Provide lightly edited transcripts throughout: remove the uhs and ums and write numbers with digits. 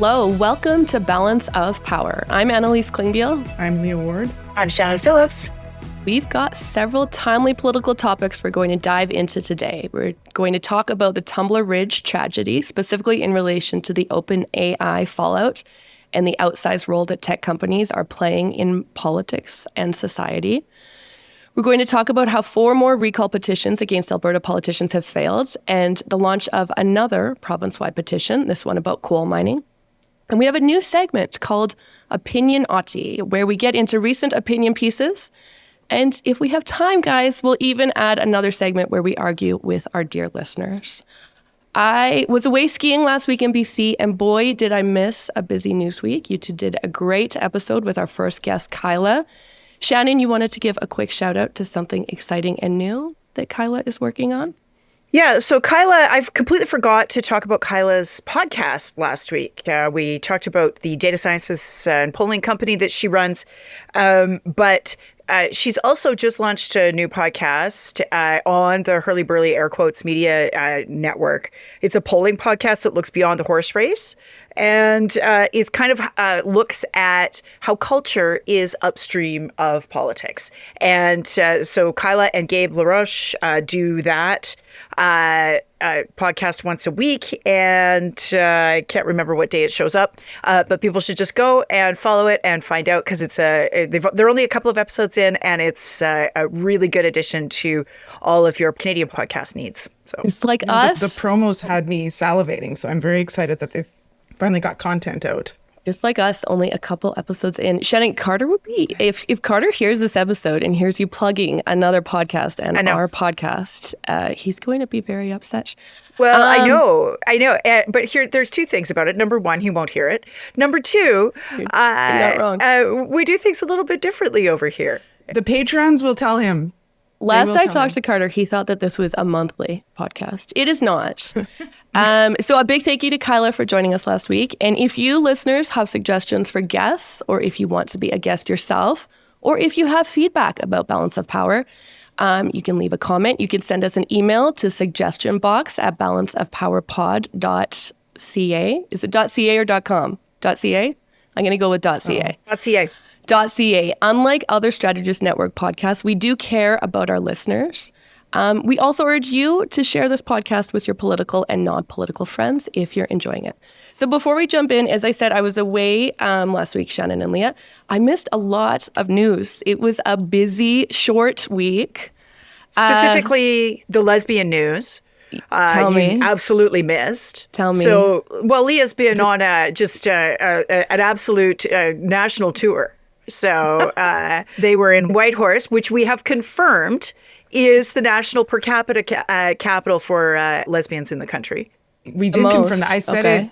Hello, welcome to Balance of Power. I'm Annalise Klingbeil. I'm Leah. I'm Shannon Phillips. We've got several timely political topics we're going to dive into today. We're going to talk about the Tumbler Ridge tragedy, specifically in relation to the OpenAI fallout and the outsized role that tech companies are playing in politics and society. We're going to talk about how 4 more recall petitions against Alberta politicians have failed and the launch of another province-wide petition, this one about coal mining. And we have a new segment called Opinion-ati, where we get into recent opinion pieces. And if we have time, guys, we'll even add another segment where we argue with our dear listeners. I was away skiing last week in BC, and boy, did I miss a busy news week. You two did a great episode with our first guest, Kyla. Shannon, you wanted to give a quick shout out to something exciting and new that Kyla is working on? Yeah, so Kyla, I've completely forgot to talk about Kyla's podcast last week. We talked about the data sciences and polling company that she runs, but she's also just launched a new podcast on the Hurly Burly Air Quotes Media Network. It's a polling podcast that looks beyond the horse race. And it kind of looks at how culture is upstream of politics. And so Kyla and Gabe LaRoche do that podcast once a week. And I can't remember what day it shows up. But people should just go and follow it and find out, because they're only a couple of episodes in, and it's a really good addition to all of your Canadian podcast needs. So just like us. The promos had me salivating, so I'm very excited that they've finally got content out. Just like us, only a couple episodes in. Shannon, Carter would be, if Carter hears this episode and hears you plugging another podcast and our podcast, he's going to be very upset. Well, I know. But there's 2 things about it. Number 1, he won't hear it. Number 2, you're not wrong. We do things a little bit differently over here. The patrons will tell him. Last I talked to Carter, he thought that this was a monthly podcast. It is not. So a big thank you to Kyla for joining us last week. And if you listeners have suggestions for guests, or if you want to be a guest yourself, or if you have feedback about Balance of Power, you can leave a comment. You can send us an email to suggestionbox@balanceofpower.ca. Is it .ca or .com? .ca? I'm going to go with .ca. .ca. .ca. Unlike other Strategist Network podcasts, we do care about our listeners. We also urge you to share this podcast with your political and non-political friends if you're enjoying it. So before we jump in, as I said, I was away last week, Shannon and Leah. I missed a lot of news. It was a busy, short week. Specifically, the lesbian news. Tell me. You absolutely missed. Tell me. So, well, Leah's been on an absolute national tour. So they were in Whitehorse, which we have confirmed is the national per capita capital for lesbians in the country. We did confirm that. I said it.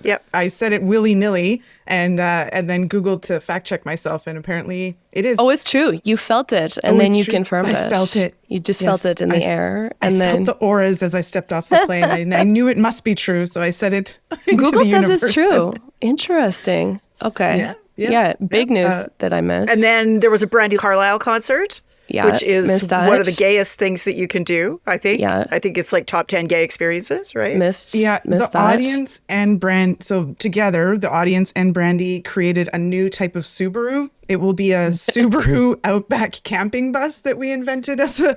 Yep. I said it willy-nilly, and then Googled to fact check myself, and apparently it is. Oh, it's true. You felt it, and then you confirmed it. I felt it. You just felt it in the air, and then felt the auras as I stepped off the plane. I knew it must be true, so I said it. Google says universe. It's true. Interesting. Okay. Yeah. Big news that I missed. And then there was a Brandy Carlisle concert. Yeah, which is one of the gayest things that you can do, I think. Yeah. I think it's like top 10 gay experiences, right? Missed the that. Audience and so together, the audience and Brandy created a new type of Subaru. It will be a Subaru Outback camping bus that we invented as a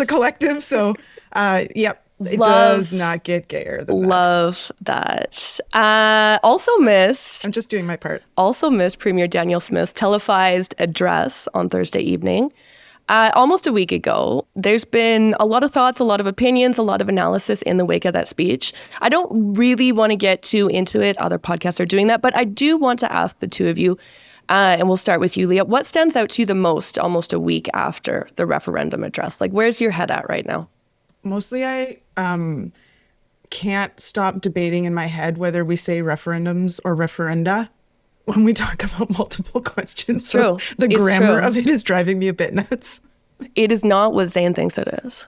collective. So, yep. It does not get gayer than that. Love that. Also missed. I'm just doing my part. Also missed Premier Danielle Smith's televised address on Thursday evening. Almost a week ago, there's been a lot of thoughts, a lot of opinions, a lot of analysis in the wake of that speech. I don't really want to get too into it. Other podcasts are doing that. But I do want to ask the two of you, and we'll start with you, Leah. What stands out to you the most almost a week after the referendum address? Like, where's your head at right now? Mostly I can't stop debating in my head whether we say referendums or referenda when we talk about multiple questions. True. So the grammar of it is driving me a bit nuts. It is not what Zane thinks it is.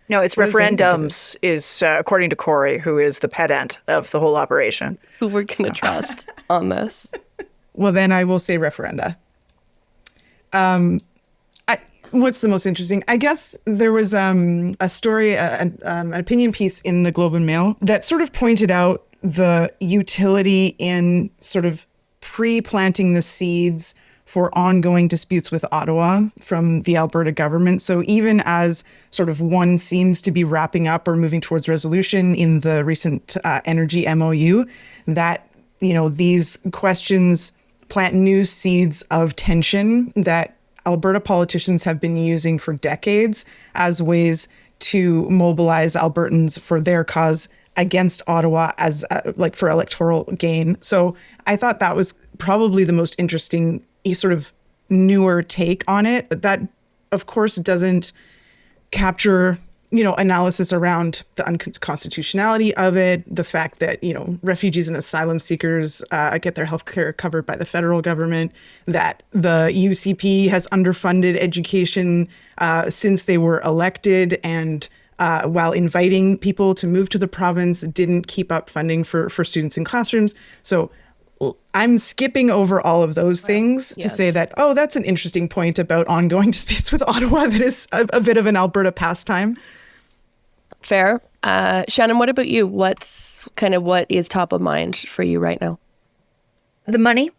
No, it's referendums is according to Corey, who is the pedant of the whole operation. Who we're going to trust on this. Well, then I will say referenda. What's the most interesting? I guess there was a story, an opinion piece in the Globe and Mail that sort of pointed out the utility in sort of pre-planting the seeds for ongoing disputes with Ottawa from the Alberta government. So even as sort of one seems to be wrapping up or moving towards resolution in the recent energy MOU, that, these questions plant new seeds of tension that Alberta politicians have been using for decades as ways to mobilize Albertans for their cause against Ottawa as for electoral gain. So I thought that was probably the most interesting sort of newer take on it. That, of course, doesn't capture, analysis around the unconstitutionality of it, the fact that, refugees and asylum seekers get their health care covered by the federal government, that the UCP has underfunded education since they were elected, and while inviting people to move to the province, didn't keep up funding for students in classrooms. So I'm skipping over all of those things to say that, that's an interesting point about ongoing disputes with Ottawa that is a bit of an Alberta pastime. Fair. Shannon, what about you? What is top of mind for you right now? The money.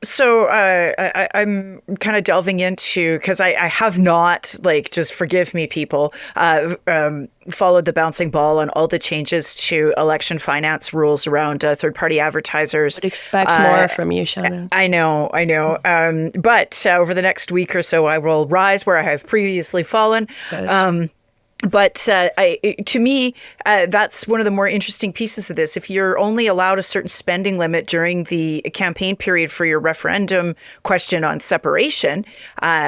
So I'm kind of delving into, because I have not, just forgive me, people, followed the bouncing ball on all the changes to election finance rules around third-party advertisers. I'd expect more from you, Shannon. I know. But over the next week or so, I will rise where I have previously fallen. But to me, that's one of the more interesting pieces of this. If you're only allowed a certain spending limit during the campaign period for your referendum question on separation,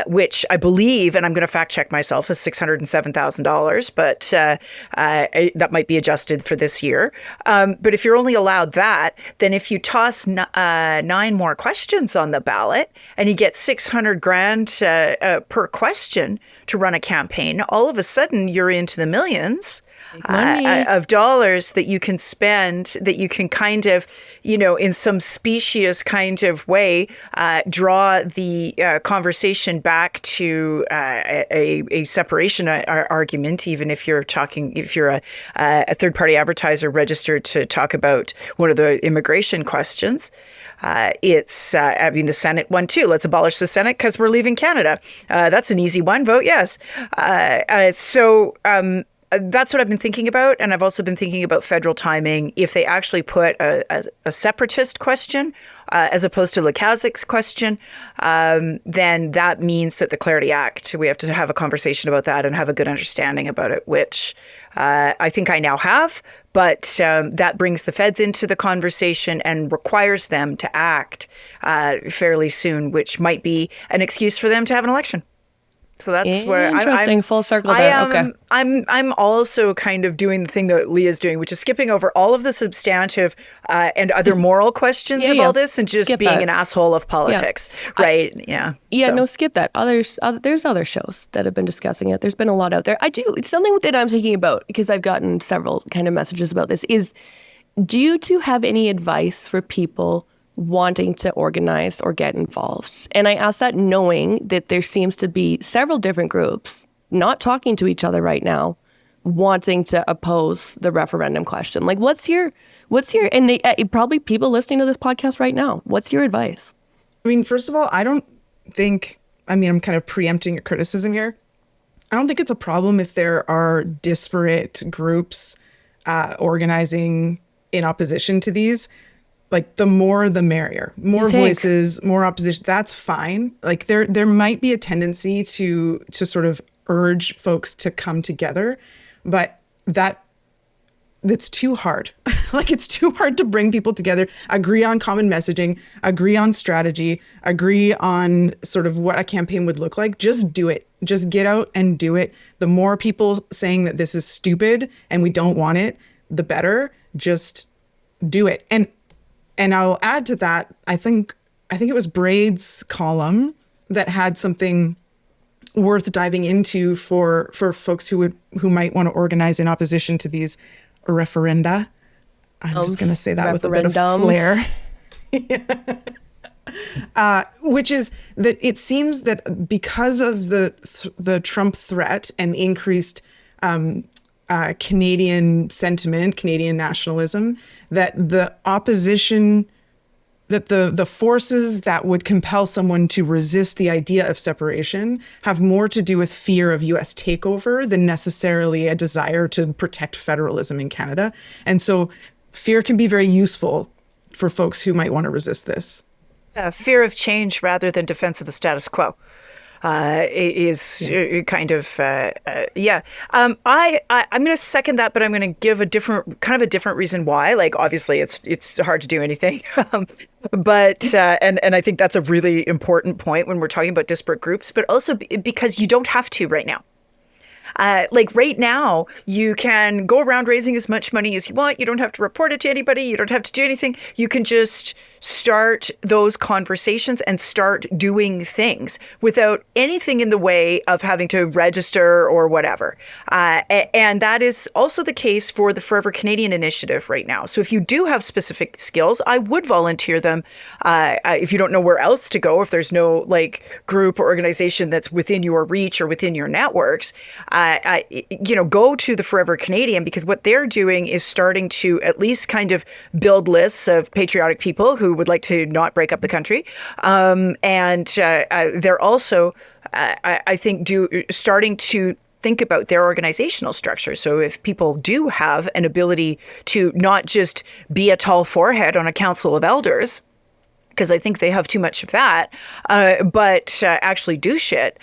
which I believe, and I'm going to fact check myself, is $607,000, but that might be adjusted for this year. But if you're only allowed that, then if you toss 9 more questions on the ballot and you get $600,000 per question to run a campaign, all of a sudden you're into the millions of dollars that you can spend, that you can kind of, in some specious kind of way, draw the conversation back to a separation argument, even if you're a third-party advertiser registered to talk about one of the immigration questions. The Senate one too. Let's abolish the Senate because we're leaving Canada. That's an easy one. Vote yes. So that's what I've been thinking about. And I've also been thinking about federal timing. If they actually put a separatist question as opposed to Lukaszik's question, then that means that the Clarity Act, we have to have a conversation about that and have a good understanding about it, which I think I now have. But that brings the feds into the conversation and requires them to act fairly soon, which might be an excuse for them to have an election. So that's where I'm full circle there. Okay. I'm also kind of doing the thing that Leah's doing, which is skipping over all of the substantive and other moral questions of all this and just skip being an asshole of politics, right? Skip that. There's other shows that have been discussing it. There's been a lot out there. It's something that I'm thinking about because I've gotten several kind of messages about this. Do you two have any advice for people wanting to organize or get involved? And I ask that knowing that there seems to be several different groups not talking to each other right now, wanting to oppose the referendum question. Like, what's your, and probably people listening to this podcast right now, what's your advice? I mean, first of all, I'm kind of preempting your criticism here. I don't think it's a problem if there are disparate groups organizing in opposition to these. Like, the more the merrier. More voices, more opposition. That's fine. Like, there might be a tendency to sort of urge folks to come together, but that's too hard. Like, it's too hard to bring people together, agree on common messaging, agree on strategy, agree on sort of what a campaign would look like. Just do it. Just get out and do it. The more people saying that this is stupid and we don't want it, the better. Just do it. And I'll add to that, I think it was Braid's column that had something worth diving into for folks who might want to organize in opposition to these referenda. I'm just going to say that with a bit of flair. Which is that it seems that because of the Trump threat and increased Canadian sentiment, Canadian nationalism, that the opposition, that the forces that would compel someone to resist the idea of separation have more to do with fear of US takeover than necessarily a desire to protect federalism in Canada. And so fear can be very useful for folks who might want to resist this. Fear of change rather than defense of the status quo. Is kind of I'm going to second that, but I'm going to give a different reason why. Like, obviously, it's hard to do anything, but and I think that's a really important point when we're talking about disparate groups, but also because you don't have to right now. Like right now, you can go around raising as much money as you want. You don't have to report it to anybody. You don't have to do anything. You can just start those conversations and start doing things without anything in the way of having to register or whatever. And that is also the case for the Forever Canadian initiative right now. So if you do have specific skills, I would volunteer them. If you don't know where else to go, if there's no like group or organization that's within your reach or within your networks, go to the Forever Canadian, because what they're doing is starting to at least kind of build lists of patriotic people who would like to not break up the country. And they're also, I think, starting to think about their organizational structure. So if people do have an ability to not just be a tall forehead on a council of elders, because I think they have too much of that, but actually do shit,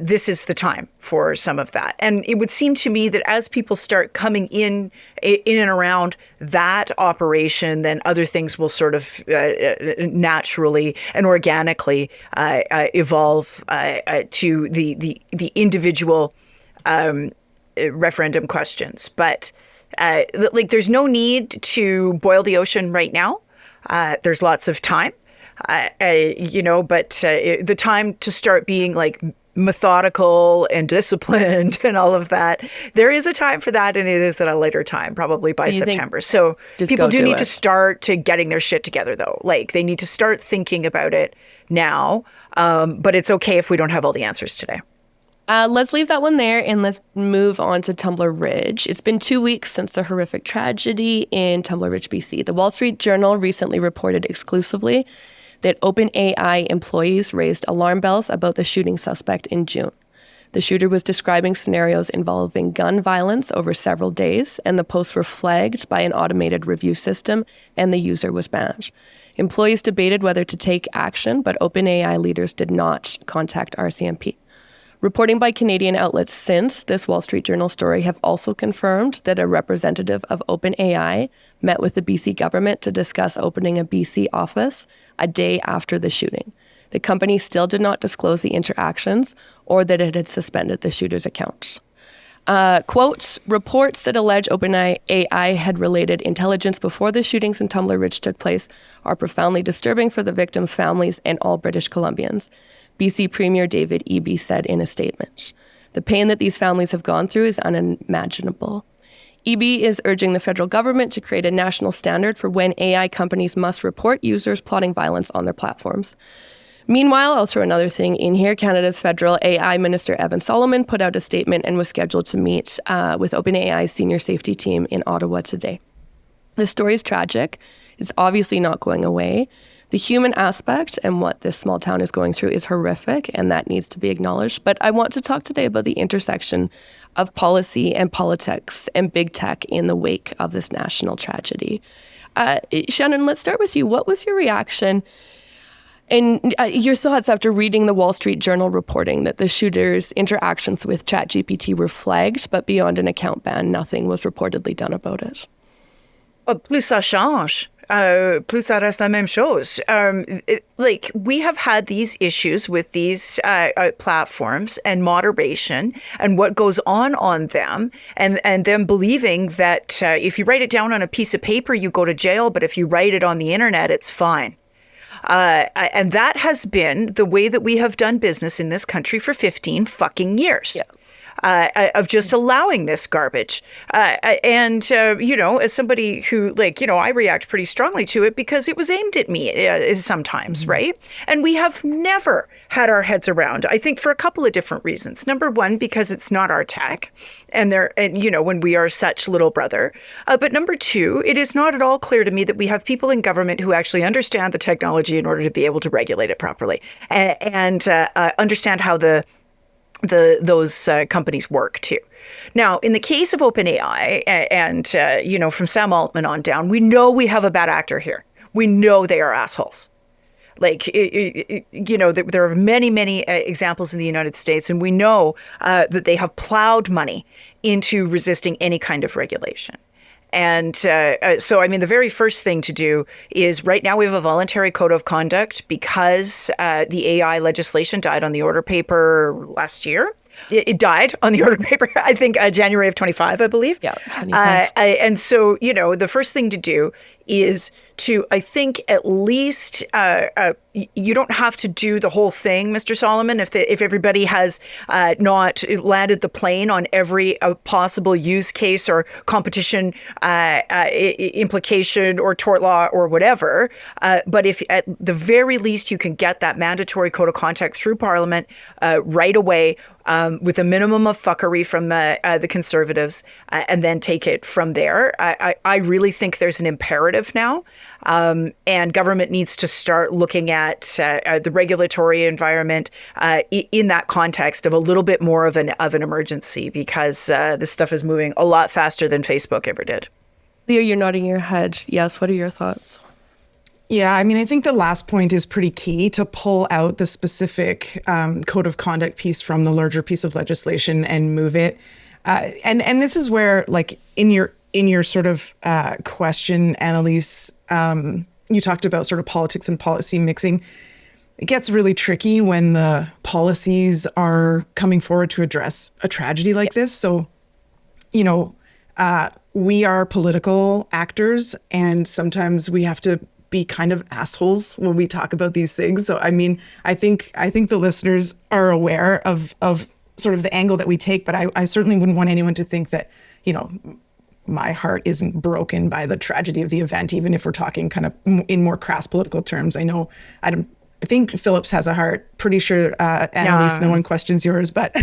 this is the time for some of that. And it would seem to me that as people start coming in and around that operation, then other things will sort of naturally and organically evolve to the individual referendum questions. But there's no need to boil the ocean right now. There's lots of time, but the time to start being like methodical and disciplined and all of that, there is a time for that, and it is at a later time, probably by September. So people do need to start to getting their shit together, though. Like, they need to start thinking about it now, but it's okay if we don't have all the answers today. Let's leave that one there and let's move on to Tumbler Ridge. It's been 2 weeks since the horrific tragedy in Tumbler Ridge, BC. The Wall Street Journal recently reported exclusively that OpenAI employees raised alarm bells about the shooting suspect in June. The shooter was describing scenarios involving gun violence over several days, and the posts were flagged by an automated review system, and the user was banned. Employees debated whether to take action, but OpenAI leaders did not contact RCMP. Reporting by Canadian outlets since this Wall Street Journal story have also confirmed that a representative of OpenAI met with the BC government to discuss opening a BC office a day after the shooting. The company still did not disclose the interactions or that it had suspended the shooter's accounts. Quote, reports that allege OpenAI had related intelligence before the shootings in Tumbler Ridge took place are profoundly disturbing for the victims' families and all British Columbians, BC Premier David Eby said in a statement. The pain that these families have gone through is unimaginable. Eby is urging the federal government to create a national standard for when AI companies must report users plotting violence on their platforms. Meanwhile, I'll throw another thing in here. Canada's federal AI minister, Evan Solomon, put out a statement and was scheduled to meet with OpenAI's senior safety team in Ottawa today. The story is tragic. It's obviously not going away. The human aspect and what this small town is going through is horrific, and that needs to be acknowledged. But I want to talk today about the intersection of policy and politics and big tech in the wake of this national tragedy. Shannon, let's start with you. What was your reaction and your thoughts after reading the Wall Street Journal reporting that the shooter's interactions with ChatGPT were flagged, but beyond an account ban, nothing was reportedly done about it? Plus ça change. Plus ça reste la même chose. We have had these issues with these platforms and moderation and what goes on them, and them believing that if you write it down on a piece of paper, you go to jail, but if you write it on the internet, it's fine. And that has been the way that we have done business in this country for 15 fucking years. of just allowing this garbage. As somebody who, I react pretty strongly to it because it was aimed at me sometimes, right? And we have never had our heads around, I think, for a couple of different reasons. Number one, because it's not our tech, when we are such little brother. But number two, it is not at all clear to me that we have people in government who actually understand the technology in order to be able to regulate it properly and understand how those companies work too. Now, in the case of OpenAI and from Sam Altman on down, we know we have a bad actor here. We know they are assholes. There are many, many examples in the United States, and we know that they have plowed money into resisting any kind of regulation. And the very first thing to do is right now we have a voluntary code of conduct because the AI legislation died on the order paper last year. It died on the order paper, I think, January of 25, I believe. Yeah, 25. And so, the first thing to do is to, I think, at least, you don't have to do the whole thing, Mr. Solomon, if everybody has not landed the plane on every possible use case or competition implication or tort law or whatever. But if at the very least you can get that mandatory code of conduct through Parliament right away, with a minimum of fuckery from the Conservatives, and then take it from there. I really think there's an imperative now, and government needs to start looking at the regulatory environment in that context of a little bit more of an emergency, because this stuff is moving a lot faster than Facebook ever did. Leah, you're nodding your head. Yes, what are your thoughts? Yeah, I think the last point is pretty key, to pull out the specific code of conduct piece from the larger piece of legislation and move it. And this is where, in your sort of question, Annalise, you talked about sort of politics and policy mixing. It gets really tricky when the policies are coming forward to address a tragedy like this. So, we are political actors, and sometimes we have to be kind of assholes when we talk about these things. So, I think the listeners are aware of sort of the angle that we take, but I certainly wouldn't want anyone to think that, my heart isn't broken by the tragedy of the event, even if we're talking kind of in more crass political terms. I think Phillips has a heart. Pretty sure, Annalise, no one questions yours, but,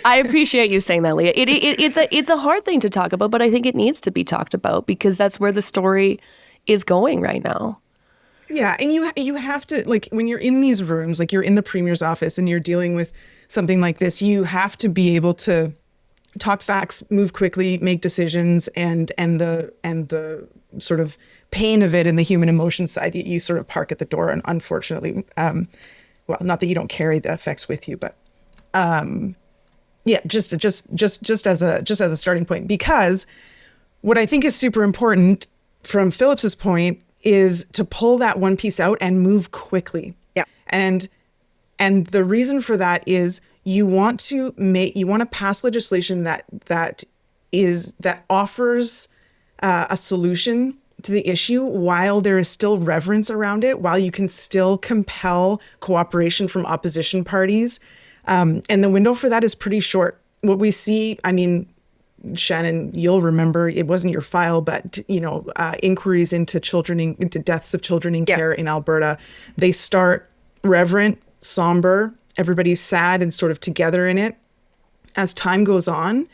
I appreciate you saying that, Leah. It's a hard thing to talk about, but I think it needs to be talked about because that's where the story is going right now. Yeah, and you have to, when you're in these rooms, you're in the Premier's office and you're dealing with something like this, you have to be able to talk facts, move quickly, make decisions, and the sort of pain of it and the human emotion side, you sort of park at the door. And unfortunately, not that you don't carry the effects with you, but just as a starting point, because what I think is super important from Phillips's point is to pull that one piece out and move quickly. Yeah. And the reason for that is you want to pass legislation that offers a solution to the issue while there is still reverence around it, while you can still compel cooperation from opposition parties. And the window for that is pretty short. What we see, Shannon, you'll remember, it wasn't your file, but, inquiries into deaths of children in care in Alberta, they start reverent, somber, everybody's sad and sort of together in it. As time goes on,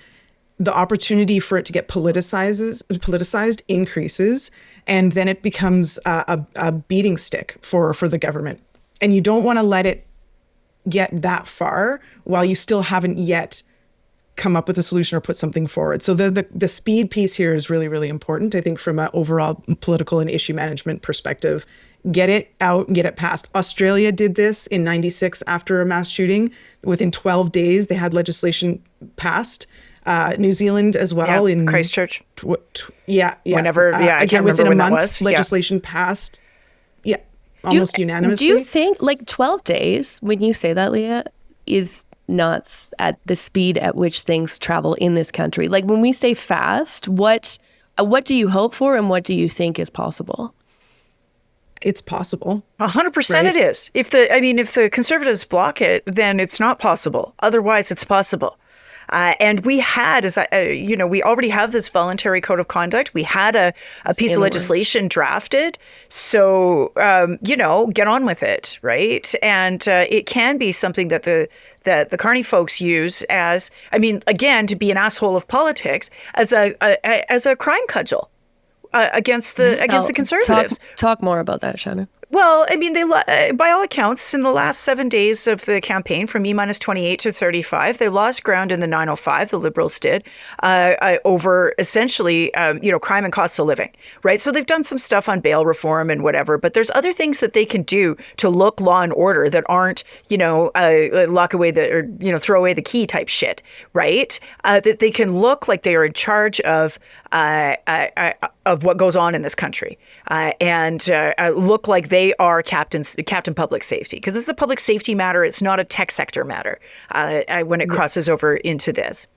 the opportunity for it to get politicized increases, and then it becomes a beating stick for the government. And you don't want to let it get that far while you still haven't yet come up with a solution or put something forward. So the speed piece here is really, really important, I think, from an overall political and issue management perspective. Get it out, get it passed. Australia did this in 96 after a mass shooting. Within 12 days, they had legislation passed. New Zealand as well. In Christchurch. Whenever, again, within a month, legislation passed. Yeah, almost unanimously. Do you think 12 days, when you say that, Leah, is nuts at the speed at which things travel in this country? When we say fast, what do you hope for and what do you think is possible? it's possible. 100% right? It is. If the Conservatives block it, then it's not possible. Otherwise, it's possible. And we had, we already have this voluntary code of conduct. We had a piece of legislation drafted. So, get on with it, right? And it can be something that the Carney folks use as, again, to be an asshole of politics, as a crime cudgel against the Conservatives. Talk more about that, Shannon. Well, by all accounts, in the last 7 days of the campaign, from E-28 to 35, they lost ground in the 905, the Liberals did, over essentially, crime and cost of living, right? So they've done some stuff on bail reform and whatever, but there's other things that they can do to look law and order that aren't, lock away throw away the key type shit, right? That they can look like they are in charge of what goes on in this country, and look like they are Captain Public Safety, because this is a public safety matter. It's not a tech sector matter when it crosses over into this.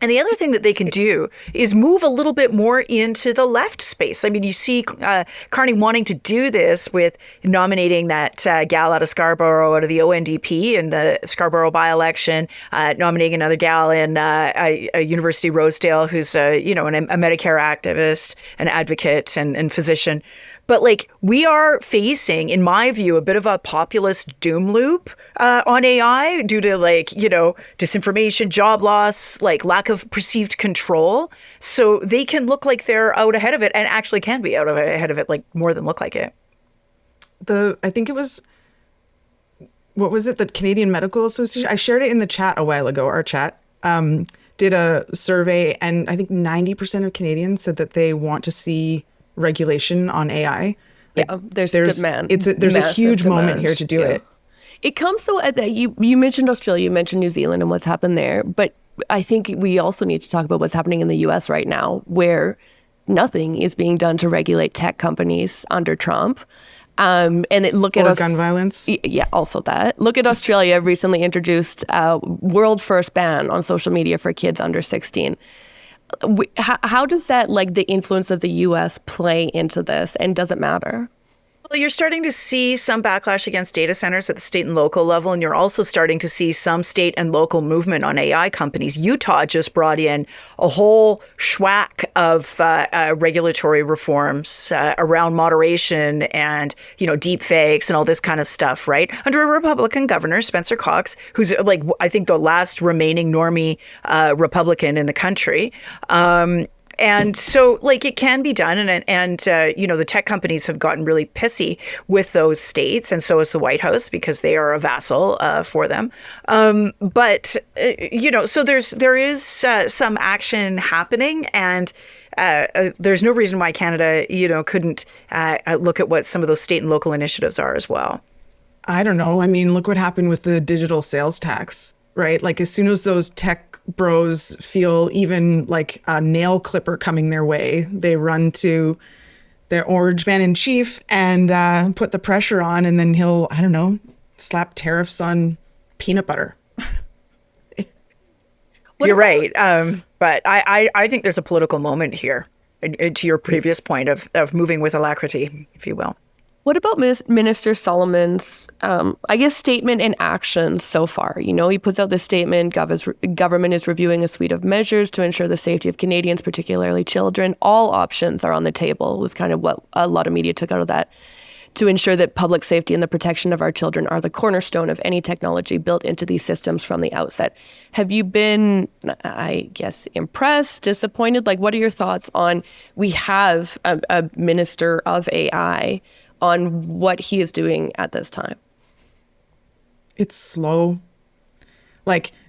And the other thing that they can do is move a little bit more into the left space. You see Carney wanting to do this with nominating that gal out of Scarborough, out of the ONDP in the Scarborough by-election, nominating another gal in University Rosedale who's a Medicare activist, an advocate and physician. But we are facing, in my view, a bit of a populist doom loop on AI due to disinformation, job loss, lack of perceived control. So they can look like they're out ahead of it, and actually can be out ahead of it, more than look like it. I think it was, what was it? The Canadian Medical Association. I shared it in the chat a while ago. Our chat did a survey, and I think 90% of Canadians said that they want to see regulation on AI. There's demand. There's a huge moment here to do it. It comes so at that you mentioned Australia, you mentioned New Zealand and what's happened there, but I think we also need to talk about what's happening in the US right now, where nothing is being done to regulate tech companies under Trump. Gun violence. Yeah, also that. Look at Australia recently introduced a world first ban on social media for kids under 16. How does that, the influence of the U.S. play into this, and does it matter? Well, you're starting to see some backlash against data centers at the state and local level, and you're also starting to see some state and local movement on AI companies. Utah just brought in a whole schwack of regulatory reforms around moderation and, deep fakes and all this kind of stuff, right? Under a Republican governor, Spencer Cox, who's I think the last remaining normie Republican in the country. And so, it can be done. And the tech companies have gotten really pissy with those states. And so is the White House, because they are a vassal for them. But so there is some action happening. And there's no reason why Canada, couldn't look at what some of those state and local initiatives are as well. I don't know. Look what happened with the digital sales tax, right? As soon as those tech bros feel even a nail clipper coming their way, they run to their orange man in chief and put the pressure on, and then he'll, slap tariffs on peanut butter. You're right. But I think there's a political moment here, to your previous point of moving with alacrity, if you will. What about Minister Solomon's, statement and actions so far? He puts out this statement, government is reviewing a suite of measures to ensure the safety of Canadians, particularly children. All options are on the table, was kind of what a lot of media took out of that, to ensure that public safety and the protection of our children are the cornerstone of any technology built into these systems from the outset. Have you been, impressed, disappointed? What are your thoughts on, we have a minister of AI on what he is doing at this time? It's slow.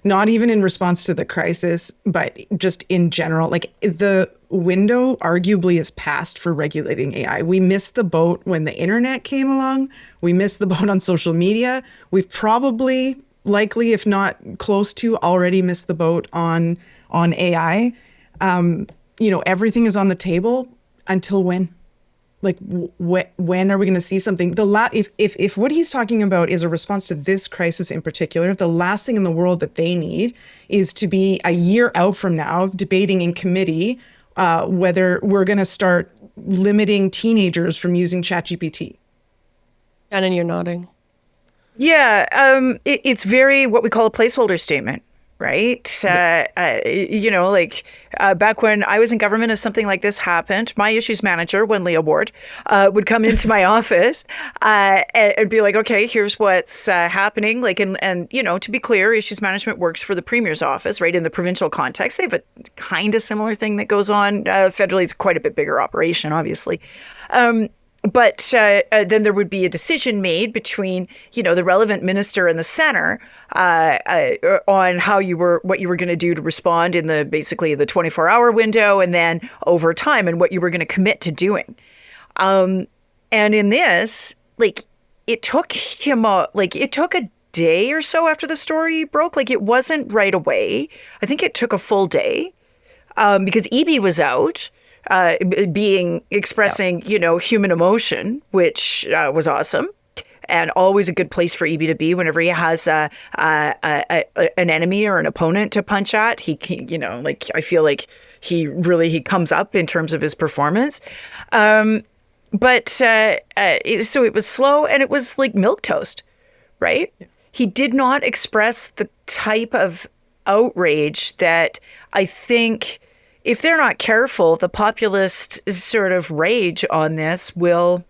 Not even in response to the crisis, but just in general. The window arguably is past for regulating AI. We missed the boat when the internet came along. We missed the boat on social media. We've probably, likely, if not close to, already missed the boat on AI. Everything is on the table. Until when? When are we going to see something? If what he's talking about is a response to this crisis in particular, the last thing in the world that they need is to be a year out from now debating in committee whether we're going to start limiting teenagers from using ChatGPT. Shannon, you're nodding. Yeah, it's very what we call a placeholder statement, right? Back when I was in government, if something like this happened, my issues manager, when Leah Ward, would come into my office and be like, "Okay, here's what's happening." Like, and to be clear, issues management works for the Premier's office, right? In the provincial context, they have a kind of similar thing that goes on. Federally, it's quite a bit bigger operation, obviously. But then there would be a decision made between, the relevant minister and the centre on what you were going to do to respond in basically the 24-hour window, and then over time, and what you were going to commit to doing. And in this, it took a day or so after the story broke. Like, it wasn't right away. I think it took a full day because EB was out. Expressing, human emotion, which was awesome, and always a good place for EB to be whenever he has an enemy or an opponent to punch at. I feel like he comes up in terms of his performance. So it was slow, and it was like milquetoast, right? Yeah. He did not express the type of outrage that I think, if they're not careful, the populist sort of rage on this will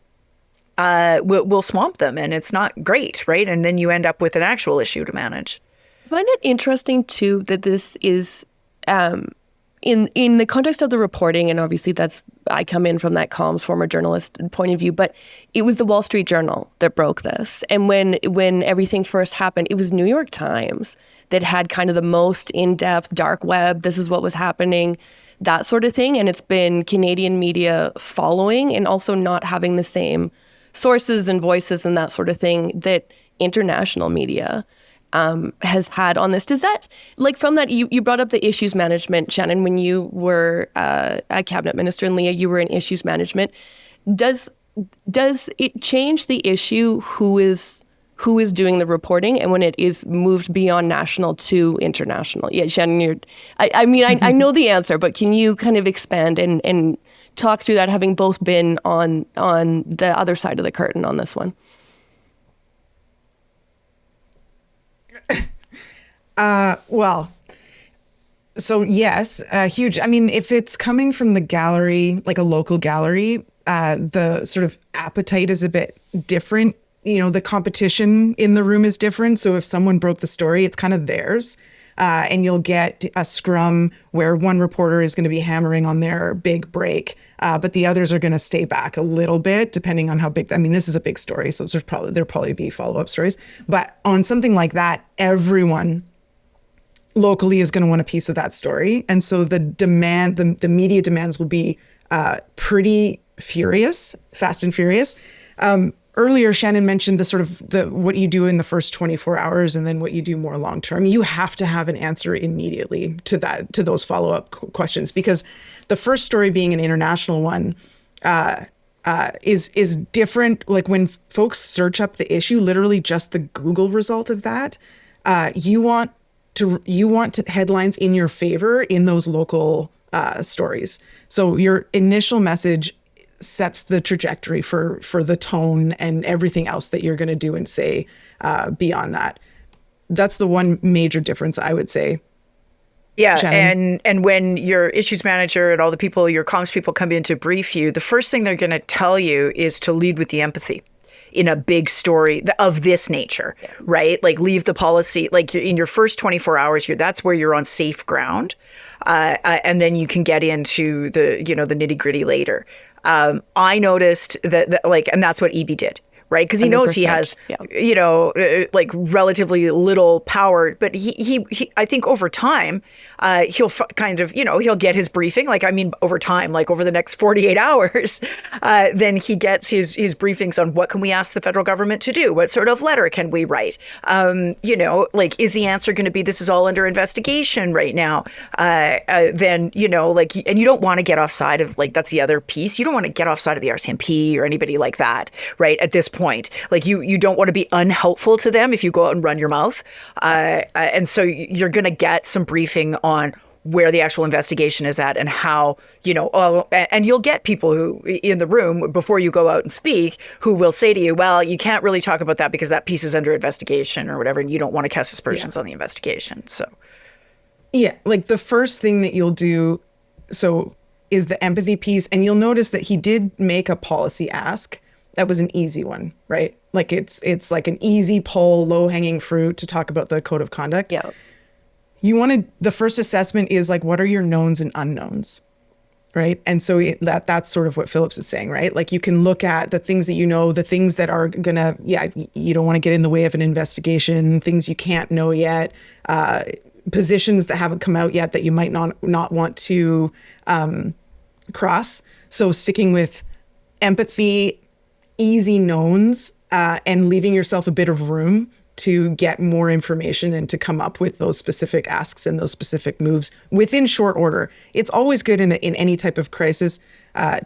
swamp them, and it's not great, right? And then you end up with an actual issue to manage. I find it interesting too that this is in the context of the reporting, and obviously I come in from that comms former journalist point of view, but it was the Wall Street Journal that broke this. And when everything first happened, it was New York Times that had kind of the most in-depth dark web, this is what was happening, that sort of thing. And it's been Canadian media following and also not having the same sources and voices and that sort of thing that international media has had on this. Does that, from that, you brought up the issues management, Shannon, when you were a cabinet minister, and Leah, you were in issues management. Does it change the issue who is doing the reporting, and when it is moved beyond national to international? Yeah, Shannon, I know the answer, but can you kind of expand and talk through that, having both been on the other side of the curtain on this one? So yes, huge. I mean, if it's coming from the gallery, like a local gallery, the sort of appetite is a bit different. The competition in the room is different. So if someone broke the story, it's kind of theirs. And you'll get a scrum where one reporter is going to be hammering on their big break, but the others are going to stay back a little bit, depending on how big. I mean, this is a big story, so there'll probably be follow-up stories. But on something like that, everyone locally is going to want a piece of that story, and so the demand, the media demands will be pretty furious, fast and furious. Earlier, Shannon mentioned the sort of what you do in the first 24 hours and then what you do more long term. You have to have an answer immediately to those follow-up questions, because the first story being an international one is different. Like, when folks search up the issue, literally just the Google result of that, you want headlines in your favor in those local stories. So your initial message sets the trajectory for the tone and everything else that you're going to do and say beyond that. That's the one major difference, I would say. Yeah, Shannon. and when your issues manager and all the people, your comms people, come in to brief you, the first thing they're going to tell you is to lead with the empathy in a big story of this nature, right? Like, leave the policy, like, in your first 24 hours, that's where you're on safe ground. And then you can get into the nitty gritty later. I noticed that, and that's what EB did, right? Because he knows he has, relatively little power, but he I think over time, he'll he'll get his briefing. Over time, over the next 48 hours, then he gets his briefings on what can we ask the federal government to do? What sort of letter can we write? Is the answer going to be, this is all under investigation right now? Then, and you don't want to get offside of, that's the other piece. You don't want to get offside of the RCMP or anybody like that, right? At this point, you don't want to be unhelpful to them if you go out and run your mouth. And so you're going to get some briefing on where the actual investigation is at and how, and you'll get people who in the room before you go out and speak who will say to you, well, you can't really talk about that because that piece is under investigation or whatever, and you don't want to cast aspersions on the investigation. So, yeah, like the first thing that you'll do, is the empathy piece. And you'll notice that he did make a policy ask. That was an easy one, right? Like it's like an easy pull, low hanging fruit to talk about the code of conduct. Yeah. The first assessment is like, what are your knowns and unknowns, right? And so that's sort of what Phillips is saying, right? Like you can look at the things that you know, the things that are gonna, you don't want to get in the way of an investigation, things you can't know yet, positions that haven't come out yet that you might not want to cross. So sticking with empathy, easy knowns, and leaving yourself a bit of room to get more information and to come up with those specific asks and those specific moves within short order. It's always good in any type of crisis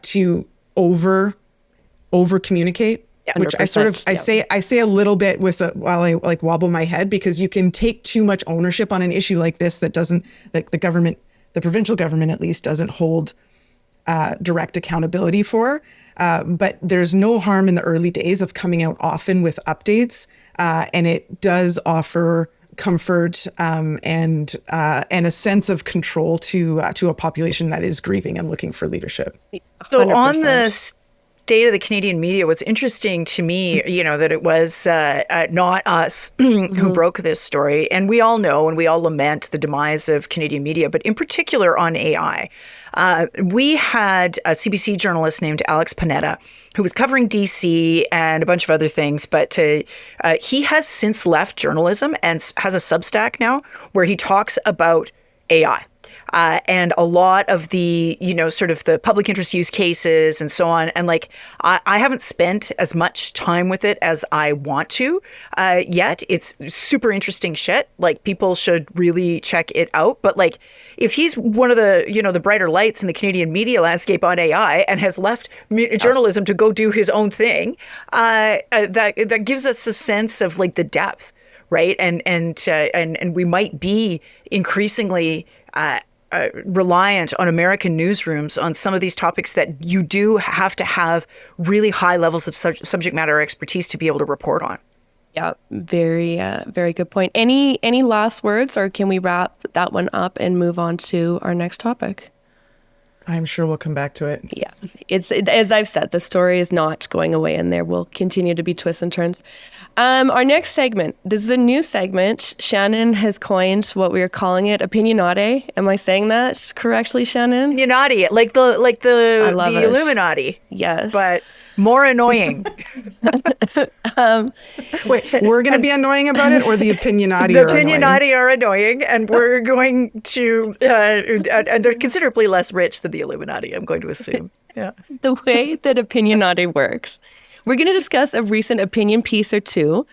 to over communicate, which I say a little bit while I like wobble my head, because you can take too much ownership on an issue like this that doesn't, like the provincial government at least doesn't hold direct accountability for. But there's no harm in the early days of coming out often with updates. And it does offer comfort and a sense of control to a population that is grieving and looking for leadership. 100%. So on the state of the Canadian media, what's interesting to me, that it was not us who broke this story. And we all know and we all lament the demise of Canadian media, but in particular on AI. We had a CBC journalist named Alex Panetta who was covering DC and a bunch of other things, but he has since left journalism and has a Substack now where he talks about AI. And a lot of the, sort of the public interest use cases and so on. And like, I haven't spent as much time with it as I want to yet. It's super interesting shit. Like people should really check it out. But like, if he's one of the, the brighter lights in the Canadian media landscape on AI and has left journalism to go do his own thing, that gives us a sense of like the depth, right? And we might be increasingly reliant on American newsrooms on some of these topics that you do have to have really high levels of subject matter expertise to be able to report on. Yeah, very, very good point. Any last words, or can we wrap that one up and move on to our next topic? I'm sure we'll come back to it. Yeah, as I've said, the story is not going away, and there will continue to be twists and turns. Our next segment, this is a new segment. Shannon has coined what we are calling it, Opinion-ati. Am I saying that correctly, Shannon? Opinion-ati, like the Illuminati. Yes, but more annoying. Wait, we're going to be annoying about it, or the Opinion-ati are annoying? The Opinion-ati are annoying, and we're going to, and they're considerably less rich than the Illuminati, I'm going to assume. Yeah. The way that Opinion-ati works, we're going to discuss a recent opinion piece or two.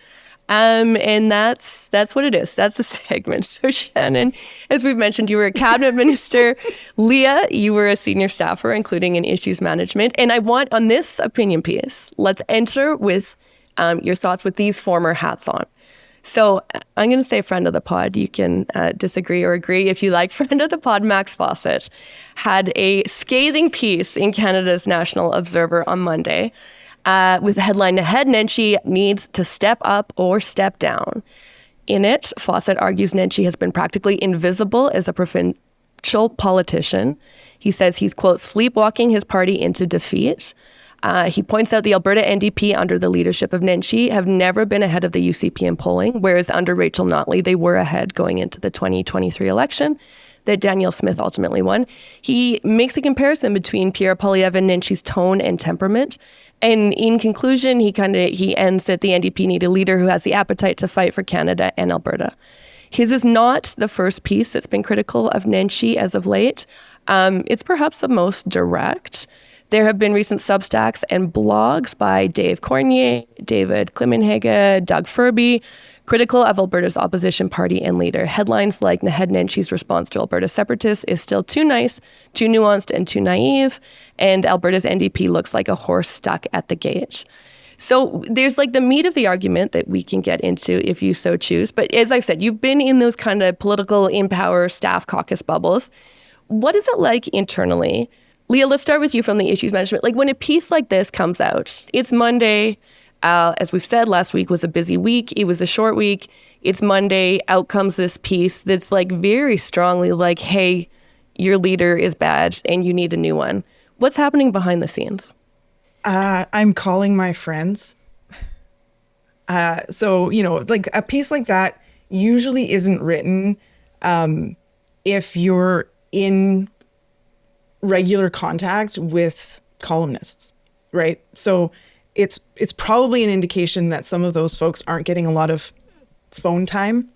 And that's what it is. That's the segment. So Shannon, as we've mentioned, you were a cabinet minister. Leah, you were a senior staffer, including in issues management. And I want, on this opinion piece, let's enter with your thoughts with these former hats on. So I'm going to say friend of the pod. You can disagree or agree if you like. Friend of the pod, Max Fawcett, had a scathing piece in Canada's National Observer on Monday. With the headline, "Ahead Nenshi needs to step up or step down." In it, Fawcett argues Nenshi has been practically invisible as a provincial politician. He says he's, quote, sleepwalking his party into defeat. He points out the Alberta NDP under the leadership of Nenshi have never been ahead of the UCP in polling, whereas under Rachel Notley, they were ahead going into the 2023 election that Danielle Smith ultimately won. He makes a comparison between Pierre Poilievre and Nenshi's tone and temperament. And in conclusion, he ends that the NDP need a leader who has the appetite to fight for Canada and Alberta. His is not the first piece that's been critical of Nenshi as of late. It's perhaps the most direct. There have been recent Substacks and blogs by Dave Cornier, David Klimenhage, Doug Furby, critical of Alberta's opposition party and leader. Headlines like Naheed Nenshi's response to Alberta separatists is still too nice, too nuanced, and too naive, and Alberta's NDP looks like a horse stuck at the gate. So there's like the meat of the argument that we can get into if you so choose. But as I've said, you've been in those kind of political in-power staff caucus bubbles. What is it like internally? Leah, let's start with you from the issues management. Like when a piece like this comes out, it's Monday. As we've said, last week was a busy week. It was a short week. It's Monday. Out comes this piece that's like very strongly like, hey, your leader is bad and you need a new one. What's happening behind the scenes? I'm calling my friends. So, like a piece like that usually isn't written if you're in regular contact with columnists, right? So it's probably an indication that some of those folks aren't getting a lot of phone time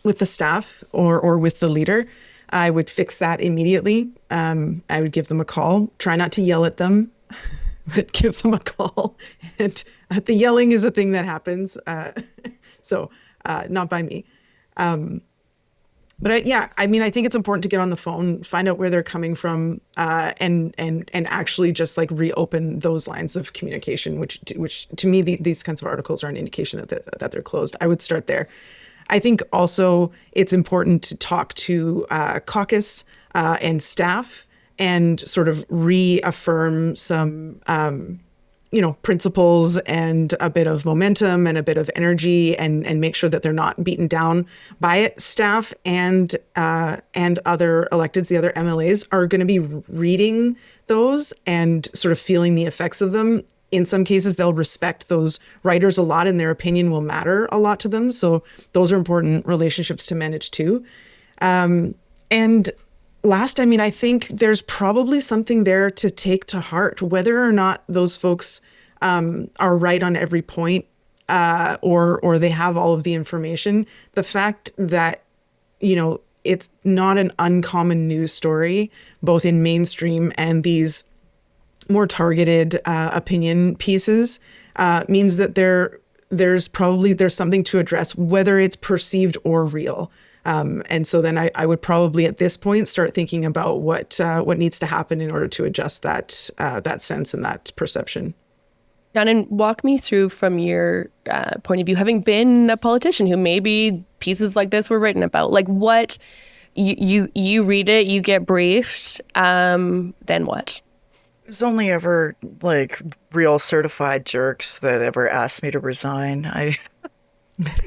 with the staff or with the leader. I would fix that immediately. I would give them a call. Try not to yell at them, but give them a call. And the yelling is a thing that happens. So not by me. But I think it's important to get on the phone, find out where they're coming from, and actually just like reopen those lines of communication, which to me, these kinds of articles are an indication that they're closed. I would start there. I think also it's important to talk to caucus and staff and sort of reaffirm some, principles and a bit of momentum and a bit of energy and make sure that they're not beaten down by it. Staff and other electeds, the other MLAs, are going to be reading those and sort of feeling the effects of them. In some cases, they'll respect those writers a lot and their opinion will matter a lot to them. So those are important relationships to manage too. And last, I think there's probably something there to take to heart, whether or not those folks are right on every point or they have all of the information. The fact that, it's not an uncommon news story, both in mainstream and these more targeted opinion pieces, means that there's something to address, whether it's perceived or real. And so then I would probably at this point start thinking about what needs to happen in order to adjust that sense and that perception. Shannon, walk me through from your point of view, having been a politician who maybe pieces like this were written about, like what you read it, you get briefed, then what? There's only ever like real certified jerks that ever asked me to resign.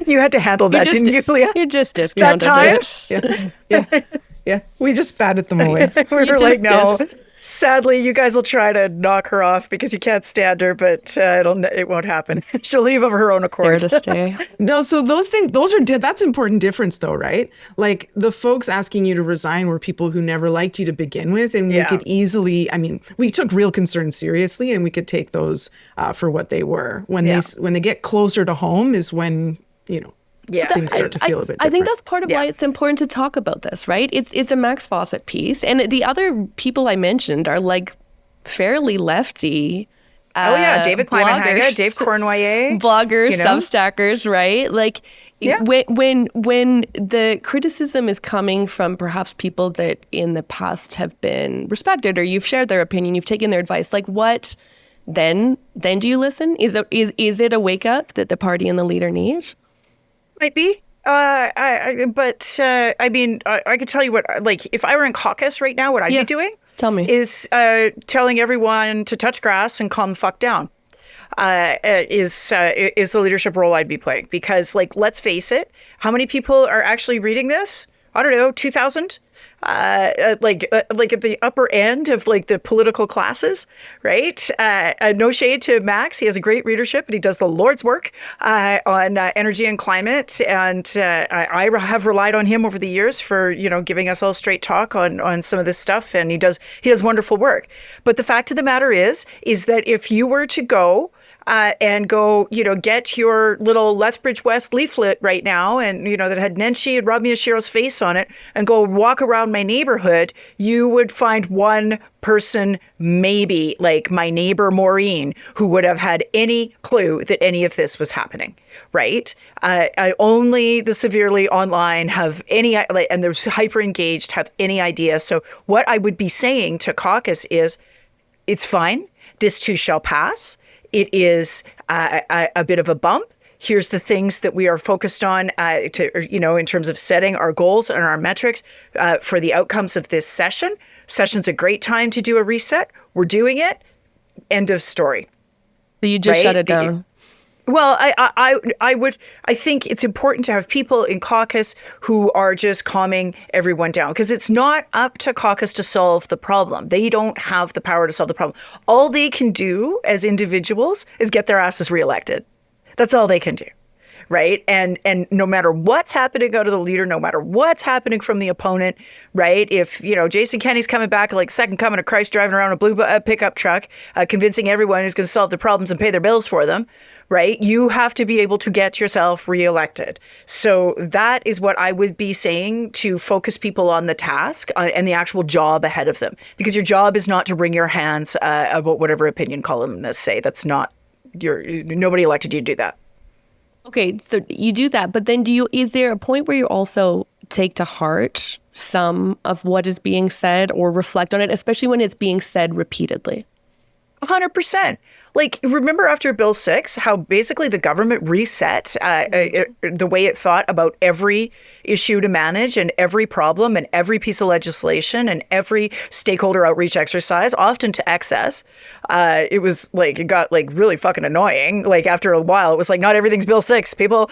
You had to handle that, didn't you, Leah? You just discounted that it. Yeah. We just batted them away. We were like, no. Sadly, you guys will try to knock her off because you can't stand her, but it won't happen. She'll leave of her own accord. There to stay. No, so that's important difference though, right? Like the folks asking you to resign were people who never liked you to begin with, and we could easily, we took real concerns seriously, and we could take those for what they were. When they get closer to home is when things start to feel a bit different. I think that's part of why it's important to talk about this, right? It's a Max Fawcett piece, and the other people I mentioned are like fairly lefty. David Klimenhaga, Dave Cournoyer, bloggers, Substackers, right? Like when the criticism is coming from perhaps people that in the past have been respected, or you've shared their opinion, you've taken their advice, like what? Then do you listen? Is it a wake up that the party and the leader need? Might be. I could tell you what, like, if I were in caucus right now, what I'd be doing. Tell me. Is telling everyone to touch grass and calm the fuck down. Is the leadership role I'd be playing. Because, like, let's face it, how many people are actually reading this? I don't know, 2,000? Like at the upper end of like the political classes, right? No shade to Max. He has a great readership and he does the Lord's work on energy and climate. And I have relied on him over the years for, giving us all straight talk on some of this stuff. And he does wonderful work. But the fact of the matter is that if you were to go and go, get your little Lethbridge West leaflet right now and, that had Nenshi and Rob Miyashiro's face on it and go walk around my neighborhood, you would find one person, maybe like my neighbor Maureen, who would have had any clue that any of this was happening, right? Only the severely online have any, and they're hyper engaged, have any idea. So what I would be saying to caucus is, it's fine. This too shall pass. It is a bit of a bump. Here's the things that we are focused on in terms of setting our goals and our metrics for the outcomes of this session. Session's a great time to do a reset. We're doing it. End of story. So you just shut it down. Well, I think it's important to have people in caucus who are just calming everyone down, because it's not up to caucus to solve the problem. They don't have the power to solve the problem. All they can do as individuals is get their asses reelected. That's all they can do. Right. And no matter what's happening out of the leader, no matter what's happening from the opponent. Right. If, Jason Kenney's coming back like second coming of Christ, driving around a blue pickup truck, convincing everyone he's going to solve the problems and pay their bills for them. Right. You have to be able to get yourself reelected. So that is what I would be saying, to focus people on the task and the actual job ahead of them, because your job is not to wring your hands about whatever opinion columnists say. That's not nobody elected you to do that. Okay, so you do that, but then is there a point where you also take to heart some of what is being said or reflect on it, especially when it's being said repeatedly? 100%. Like, remember after Bill 6, how basically the government reset the way it thought about every issue to manage and every problem and every piece of legislation and every stakeholder outreach exercise, often to excess. It was like, it got like really fucking annoying. Like after a while, it was like, not everything's Bill 6, people.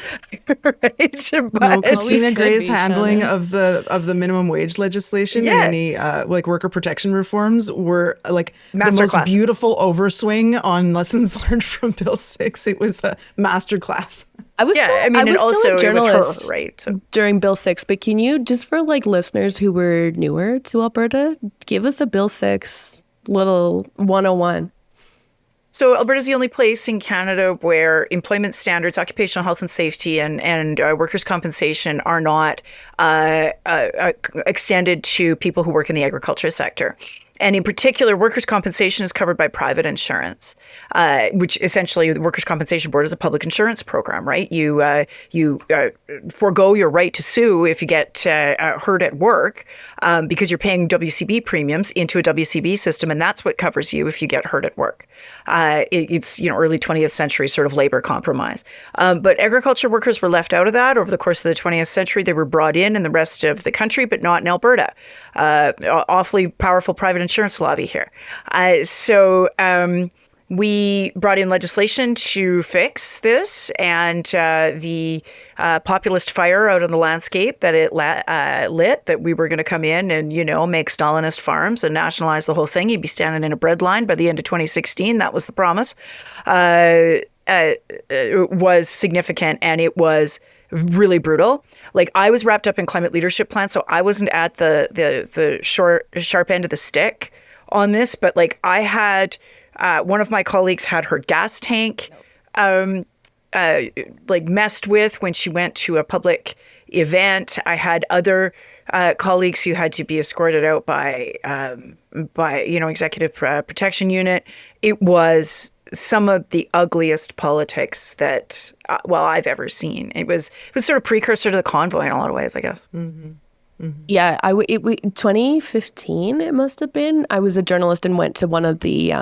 Right? No, Christina Gray's handling of the minimum wage legislation and any like worker protection reforms were like the most beautiful overswing on lessons learned from Bill 6. It was a masterclass. I was still a journalist, her, right? So. During Bill 6, but can you, just for like listeners who were newer to Alberta, give us a Bill 6 little 101? So Alberta is the only place in Canada where employment standards, occupational health and safety, and workers' compensation are not extended to people who work in the agriculture sector. And in particular, workers' compensation is covered by private insurance, which essentially the Workers' Compensation Board is a public insurance program, right? You forego your right to sue if you get hurt at work because you're paying WCB premiums into a WCB system, and that's what covers you if you get hurt at work. It's early 20th century sort of labor compromise. But agriculture workers were left out of that over the course of the 20th century. They were brought in the rest of the country, but not in Alberta. Awfully powerful private insurance lobby here. So we brought in legislation to fix this, and the populist fire out on the landscape that it lit, that we were going to come in and, make Stalinist farms and nationalize the whole thing. You'd be standing in a bread line by the end of 2016. That was the promise. It was significant, and it was really brutal. Like, I was wrapped up in climate leadership plans, so I wasn't at the sharp end of the stick on this. But like, I had one of my colleagues had her gas tank messed with when she went to a public event. I had other colleagues who had to be escorted out by executive protection unit. It was some of the ugliest politics that I've ever seen. It was sort of precursor to the convoy in a lot of ways, I guess. Mm-hmm. Mm-hmm. Yeah, 2015 it must have been. I was a journalist and went to one of the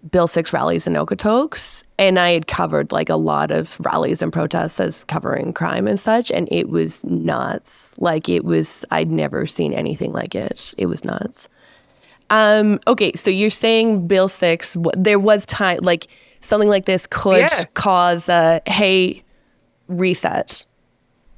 Bill 6 rallies in Okotoks, and I had covered like a lot of rallies and protests as covering crime and such, and it was nuts. Like, I'd never seen anything like it. It was nuts. Okay, so you're saying Bill 6, there was time, like something like this could cause a reset.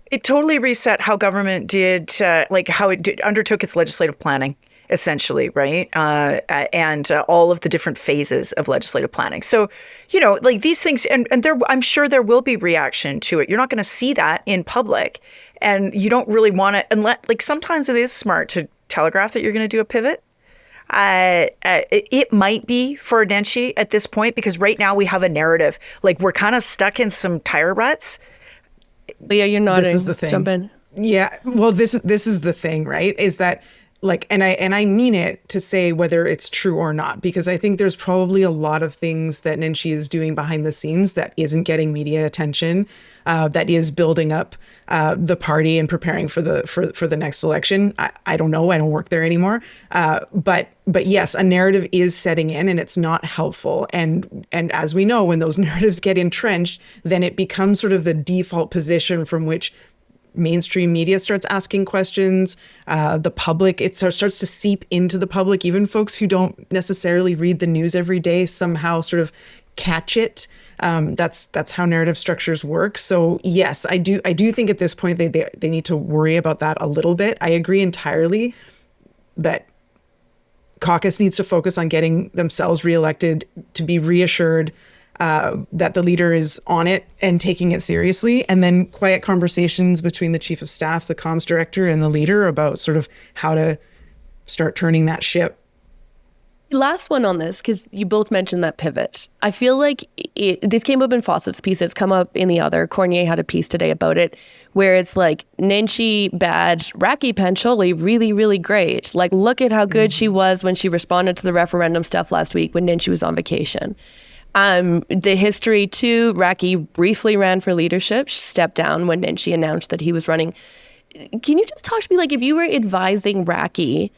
It totally reset how government did, how it undertook its legislative planning, essentially, right? And all of the different phases of legislative planning. So, like these things, and I'm sure there will be reaction to it. You're not going to see that in public, and you don't really want to, unless, like, sometimes it is smart to telegraph that you're going to do a pivot. It might be for Nenshi at this point, because right now we have a narrative. Like, we're kind of stuck in some tire ruts. Leah, you're nodding. This is the thing. Jump in. Yeah. Well, this is the thing, right? Is that and I mean it to say whether it's true or not, because I think there's probably a lot of things that Nenshi is doing behind the scenes that isn't getting media attention, that is building up the party and preparing for the next election. I don't know. I don't work there anymore. But yes, a narrative is setting in, and it's not helpful. And as we know, when those narratives get entrenched, then it becomes sort of the default position from which mainstream media starts asking questions. The public, it starts to seep into the public. Even folks who don't necessarily read the news every day somehow sort of catch it. That's how narrative structures work. So yes, I do think at this point they need to worry about that a little bit. I agree entirely that caucus needs to focus on getting themselves reelected, to be reassured that the leader is on it and taking it seriously, and then quiet conversations between the chief of staff, the comms director, and the leader about sort of how to start turning that ship. Last one on this, because you both mentioned that pivot. I feel like this came up in Fawcett's piece. It's come up in the other. Cornier had a piece today about it, where it's like, Nenshi bad, Raki Pancholi really, really great. Like, look at how good she was when she responded to the referendum stuff last week when Nenshi was on vacation. The history too, Raki briefly ran for leadership. She stepped down when Nenshi announced that he was running. Can you just talk to me, like, if you were advising Raki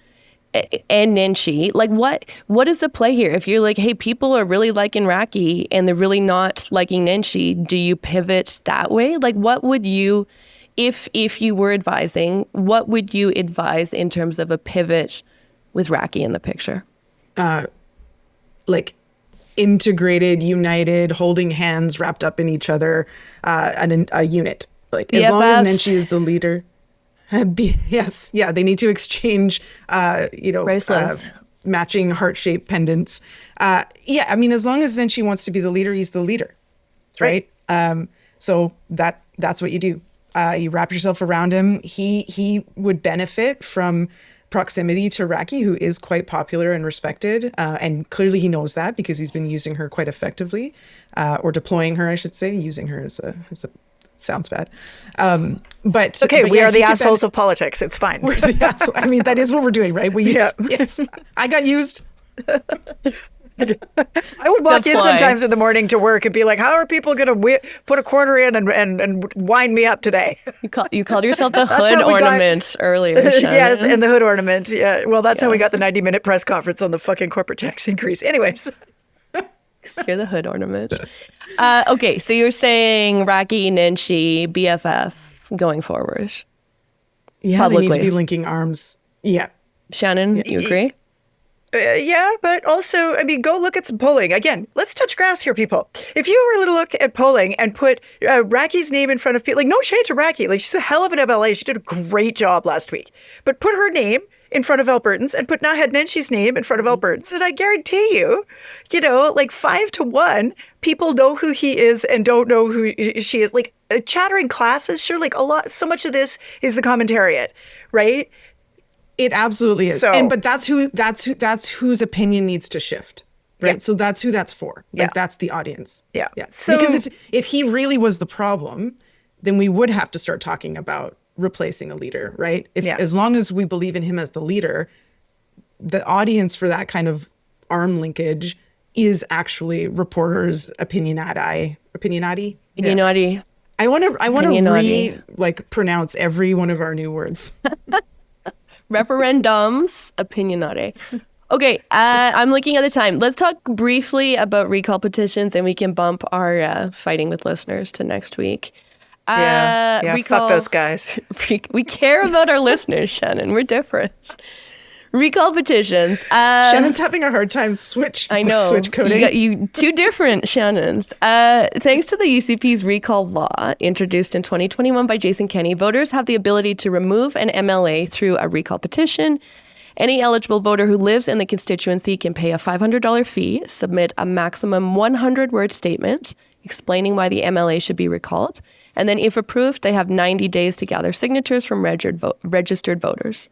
and Nenshi, like, what is the play here? If you're like, hey, people are really liking Raki and they're really not liking Nenshi, do you pivot that way? Like, what would you, if you were advising, what would you advise in terms of a pivot with Raki in the picture? Like, integrated, united, holding hands, wrapped up in each other, a unit. Like, as long as Nenshi is the leader. Yes, yeah, they need to exchange, matching heart-shaped pendants. Yeah, I mean, as long as Nenshi wants to be the leader, he's the leader, right? So that's what you do. You wrap yourself around him. He would benefit from proximity to Raki, who is quite popular and respected. And clearly he knows that because he's been using her quite effectively, or deploying her, I should say. Using her as a sounds bad. But we are the assholes of politics. It's fine. We're the asshole. I mean, that is what we're doing, right? Yes. I got used. I would walk in sometimes in the morning to work and be like, how are people going to put a quarter in and wind me up today? You called yourself the hood ornament earlier, Shannon. Yes, and the hood ornament. Yeah. Well, that's how we got the 90-minute press conference on the fucking corporate tax increase. Anyways. You're the hood ornament. Okay, so you're saying Raki, Nenshi, BFF going forward. Yeah, publicly. They need to be linking arms. Yeah. Shannon, you agree? Yeah, but also, I mean, go look at some polling. Again, let's touch grass here, people. If you were to look at polling and put Raki's name in front of people, like, no shade to Raki. Like, she's a hell of an MLA. She did a great job last week. But put her name in front of Albertans and put Naheed Nenshi's name in front of Albertans. And I guarantee you, like 5-1, people know who he is and don't know who she is. Like, chattering classes, sure, like so much of this is the commentariat, right? It absolutely is. But that's whose opinion needs to shift. Right. Yeah. So that's who that's for. Like, that's the audience. Yeah. So, because if he really was the problem, then we would have to start talking about replacing a leader, right? As long as we believe in him as the leader, the audience for that kind of arm linkage is actually reporters, Opinion-ati. Opinion-ati. I want to pronounce every one of our new words. Referendums, Opinion-ati. Okay, I'm looking at the time. Let's talk briefly about recall petitions, and we can bump our fighting with listeners to next week. Recall, fuck those guys. We care about our listeners, Shannon. We're different. Recall petitions. Shannon's having a hard time switch coding. You two different Shannons. Thanks to the UCP's recall law introduced in 2021 by Jason Kenney, voters have the ability to remove an MLA through a recall petition. Any eligible voter who lives in the constituency can pay a $500 fee, submit a maximum 100-word statement explaining why the MLA should be recalled, and then if approved, they have 90 days to gather signatures from registered voters.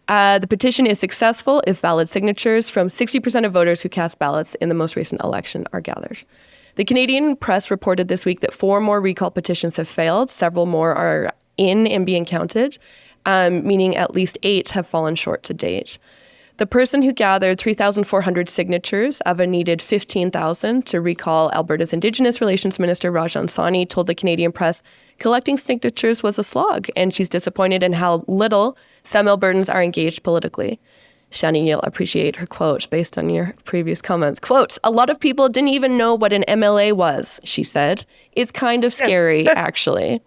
The petition is successful if valid signatures from 60% of voters who cast ballots in the most recent election are gathered. The Canadian press reported this week that 4 more recall petitions have failed. Several more are in and being counted. meaning at least 8 have fallen short to date. The person who gathered 3,400 signatures of a needed 15,000 to recall Alberta's Indigenous Relations Minister Rajan Sawhney told the Canadian press collecting signatures was a slog, and she's disappointed in how little some Albertans are engaged politically. Shannon, you'll appreciate her quote based on your previous comments. Quote, "A lot of people didn't even know what an MLA was," she said. "It's kind of scary, actually."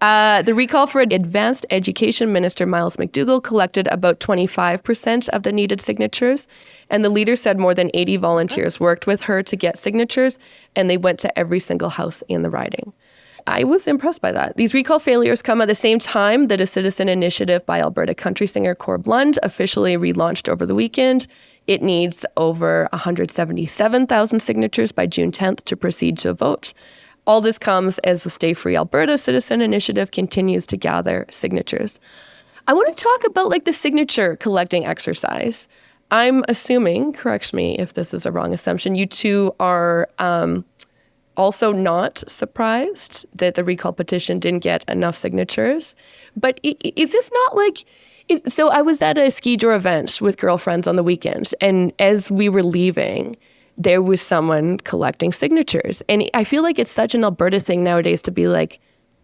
The recall for Advanced Education Minister Miles McDougall collected about 25% of the needed signatures, and the leader said more than 80 volunteers worked with her to get signatures, and they went to every single house in the riding. I was impressed by that. These recall failures come at the same time that a citizen initiative by Alberta country singer Corb Lund officially relaunched over the weekend. It needs over 177,000 signatures by June 10th to proceed to a vote. All this comes as the Stay Free Alberta citizen initiative continues to gather signatures. I want to talk about the signature collecting exercise. I'm assuming, correct me if this is a wrong assumption, you two are also not surprised that the recall petition didn't get enough signatures. But is this not so I was at a ski tour event with girlfriends on the weekend, and as we were leaving, there was someone collecting signatures. And I feel like it's such an Alberta thing nowadays to be like,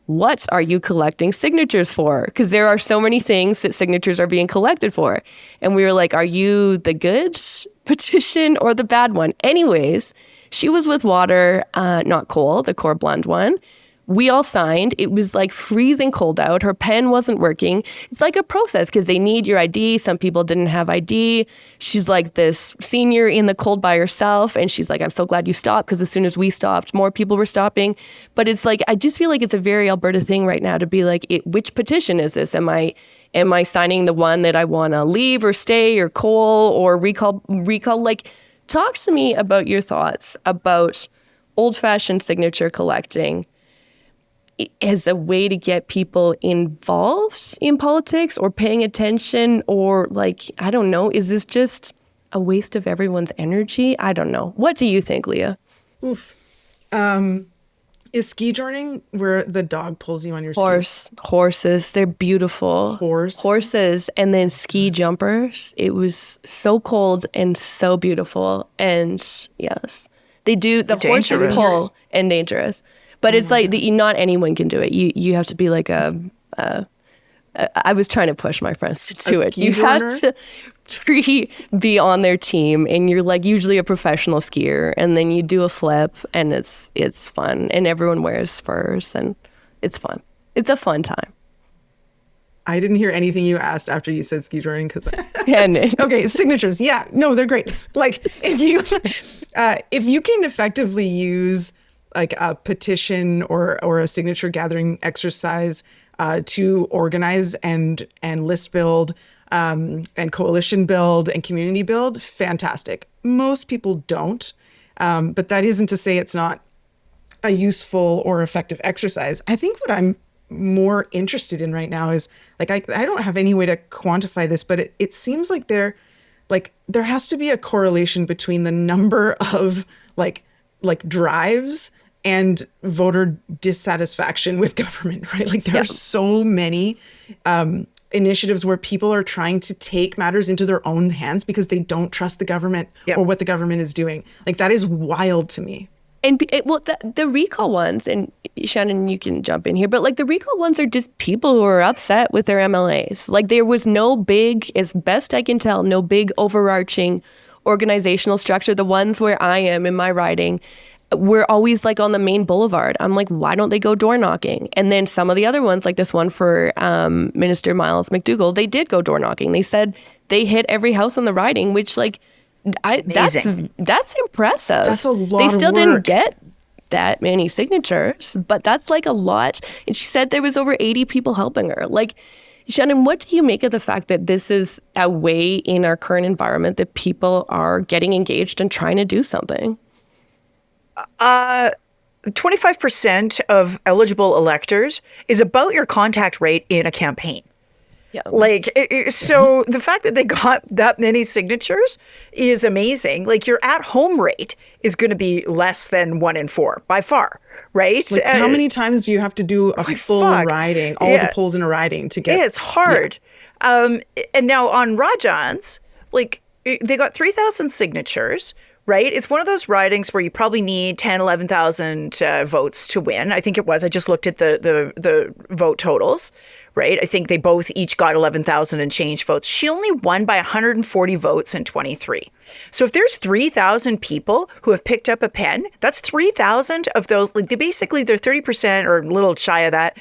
what are you collecting signatures for? Because there are so many things that signatures are being collected for. And we were like, are you the good petition or the bad one? Anyways, she was with water, not coal, the core blonde one. We all signed. It was freezing cold out. Her pen wasn't working. It's like a process because they need your ID. Some people didn't have ID. She's this senior in the cold by herself. And she's like, I'm so glad you stopped, because as soon as we stopped, more people were stopping. But it's I just feel like it's a very Alberta thing right now to be which petition is this? Am I signing the one that I want to leave or stay or coal or recall? Talk to me about your thoughts about old-fashioned signature collecting as a way to get people involved in politics or paying attention, or I don't know, is this just a waste of everyone's energy? I don't know. What do you think, Leah? Oof. Is ski journing where the dog pulls you on your skis? Horses, they're beautiful. Horses, and then ski jumpers. It was so cold and so beautiful. And yes, they do. The horses pull and dangerous. But it's not anyone can do it. You have to be I was trying to push my friends to do it. You have to be on their team, and you're usually a professional skier, and then you do a flip, and it's fun, and everyone wears furs, and it's fun. It's a fun time. I didn't hear anything you asked after you said ski journing because. Okay, signatures. Yeah, no, they're great. If you can effectively use a petition or a signature gathering exercise to organize and list build and coalition build and community build, fantastic. Most people don't, but that isn't to say it's not a useful or effective exercise. I think what I'm more interested in right now is I don't have any way to quantify this, but it seems like there has to be a correlation between the number of drives and voter dissatisfaction with government, right? There are so many initiatives where people are trying to take matters into their own hands because they don't trust the government or what the government is doing. That is wild to me. And the recall ones, and Shannon, you can jump in here, but the recall ones are just people who are upset with their MLAs. There was no big, as best I can tell, no big overarching organizational structure. The ones where I am in my riding, we're always on the main boulevard. I'm why don't they go door knocking? And then some of the other ones, this one for Minister Miles McDougall, they did go door knocking. They said they hit every house in the riding, which that's impressive. That's a lot. They still of work. didn't get that many signatures, but that's a lot. And she said there was over 80 people helping her. Shannon, what do you make of the fact that this is a way in our current environment that people are getting engaged and trying to do something? 25% of eligible electors is about your contact rate in a campaign. Yeah. So the fact that they got that many signatures is amazing. Like, your at-home rate is going to be less than 1 in 4 by far, right? Like, how many times do you have to do a full riding, all the polls in a riding to get? It's hard. Yeah. And now on Rajan's, like, they got 3,000 signatures. Right? It's one of those ridings where you probably need 10, 11,000 votes to win. I think it was. I just looked at the vote totals, right? I think they both each got 11,000 and change votes. She only won by 140 votes in 23. So if there's 3,000 people who have picked up a pen, that's 3,000 of those. Like, they're 30% or a little shy of that.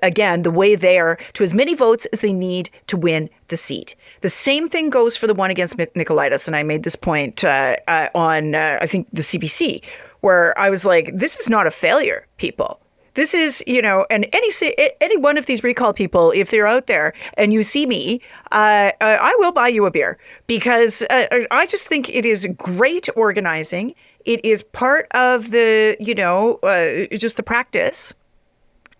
Again, the way there to as many votes as they need to win the seat. The same thing goes for the one against Nicolaitis. And I made this point on, I think, the CBC, where I was like, this is not a failure, people. This is, and any one of these recall people, if they're out there and you see me, I will buy you a beer, because I just think it is great organizing. It is part of the, just the practice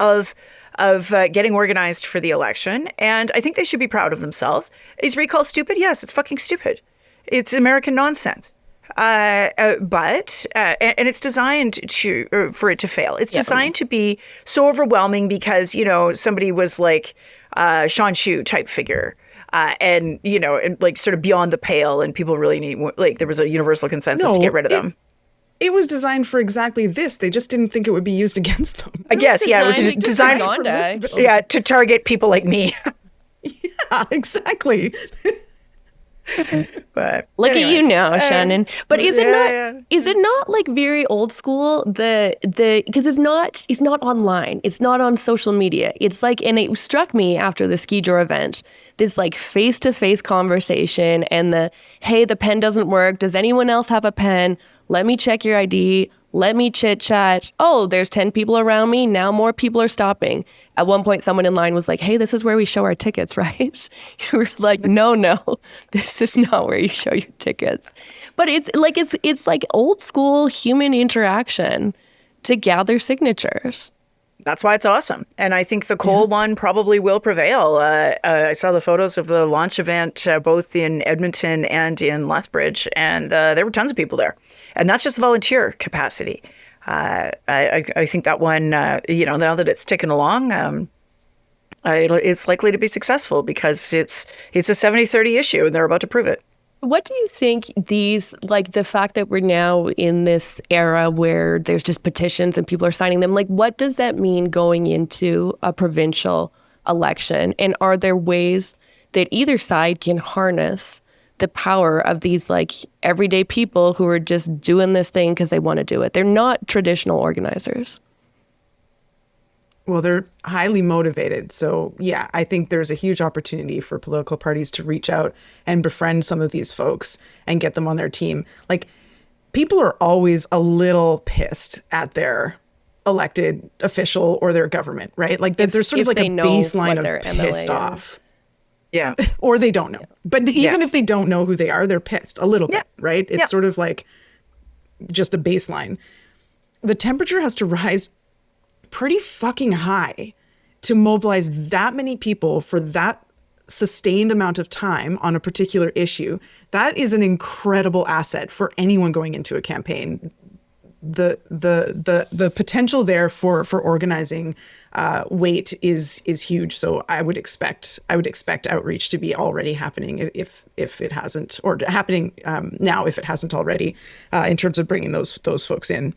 of getting organized for the election. And I think they should be proud of themselves. Is recall stupid? Yes, it's fucking stupid. It's American nonsense. But it's designed for it to fail. It's designed to be so overwhelming because, somebody was like Sean Shu type figure. And like sort of beyond the pale, and people really need, like, there was a universal consensus to get rid of them. It was designed for exactly this. They just didn't think it would be used against them. I guess, it was designed to target people like me. Yeah, exactly. But look at you now, Shannon. But is it not like very old school? Because it's not online. It's not on social media. It's like, and it struck me after the ski drawer event, this like face-to-face conversation and hey, the pen doesn't work. Does anyone else have a pen? Let me check your ID. Let me chit chat. Oh, there's 10 people around me. Now more people are stopping. At one point, someone in line was like, hey, this is where we show our tickets, right? You were like, no, this is not where you show your tickets. But it's like old school human interaction to gather signatures. That's why it's awesome. And I think the coal one probably will prevail. I saw the photos of the launch event both in Edmonton and in Lethbridge, and there were tons of people there. And that's just the volunteer capacity. I think that one, now that it's ticking along, it's likely to be successful because it's a 70-30 issue, and they're about to prove it. What do you think the fact that we're now in this era where there's just petitions and people are signing them, like, what does that mean going into a provincial election? And are there ways that either side can harness the power of these like everyday people who are just doing this thing because they want to do it? They're not traditional organizers. Well, they're highly motivated. So, yeah, I think there's a huge opportunity for political parties to reach out and befriend some of these folks and get them on their team. Like, people are always a little pissed at their elected official or their government, right? Like, there's sort of like a baseline of pissed off. Yeah. Or they don't know. But even if they don't know who they are, they're pissed a little bit, right? It's sort of like just a baseline. The temperature has to rise pretty fucking high to mobilize that many people for that sustained amount of time on a particular issue. That is an incredible asset for anyone going into a campaign. The potential there for organizing weight is huge. So I would expect outreach to be already happening if it hasn't, or happening now if it hasn't already, in terms of bringing those folks in.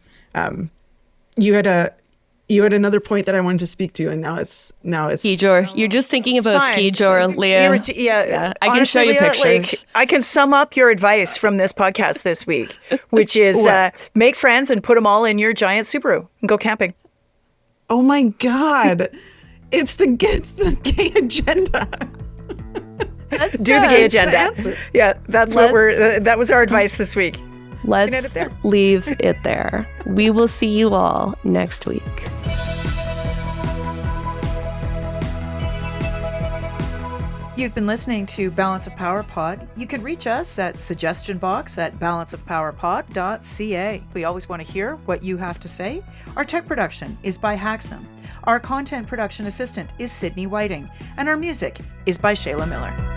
You had another point that I wanted to speak to, and now it's ski drawer. You're just thinking about ski drawer, Leah. Yeah, I can show you pictures. Like, I can sum up your advice from this podcast this week, which is make friends and put them all in your giant Subaru and go camping. Oh my God, it's the gay agenda. Do the gay agenda. Yeah, that was our advice this week. Let's leave it there. We will see you all next week. You've been listening to Balance of Power Pod. You can reach us at suggestionbox@balanceofpowerpod.ca. We always want to hear what you have to say. Our tech production is by Haxam. Our content production assistant is Sydney Whiting, and our music is by Shayla Miller.